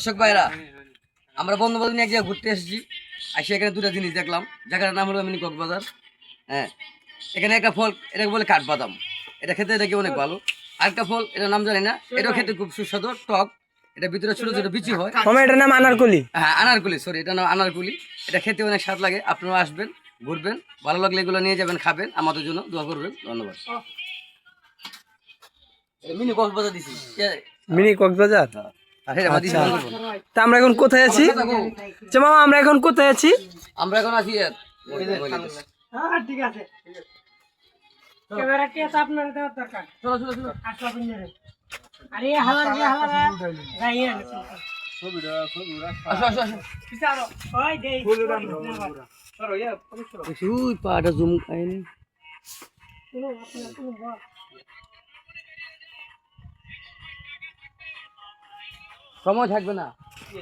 দর্শক ভাইরা, আমরা বন্ধু বান্ধব নিয়ে এক জায়গায় ঘুরতে এসেছি। আসে এখানে দুটা জিনিস দেখলাম, জায়গাটার নাম হলো মিনি কক্সবাজার। হ্যাঁ, এখানে একটা ফল, এটাকে বলে কাঠবাদাম। এটা খেতে দেখে অনেক ভালো। আরেকটা ফল, এটার নাম জানি না, এটাও খেতে খুব সুস্বাদু, টক। এটা ভিতরে ছোট ছোট বিচি হয়। এটার নাম আনারকলি। হ্যাঁ, আনারকুলি, সরি, এটা নাম আনারকুলি। এটা খেতে অনেক স্বাদ লাগে। আপনারা আসবেন, ঘুরবেন, ভালো লাগলে এগুলো নিয়ে যাবেন, খাবেন, আমাদের জন্য দোয়া করবেন। ধন্যবাদ। মিনি কক্সবাজার দিছি। মিনি কক্সবাজার। আচ্ছা, তা আমরা এখন কোথায় আছি? মামা আমরা এখন কোথায় আছি? আমরা এখন আছি ঠিক আছে। ক্যামেরাটি আছে আপনার দেওয়ার দরকার। চলো চলো চলো। আরে হালার দিয়ে হালার গাইয়া আসো আসো আসো। পিছারো ওই দেই শুই পাটা জুম খাইনি। সময় থাকবে না।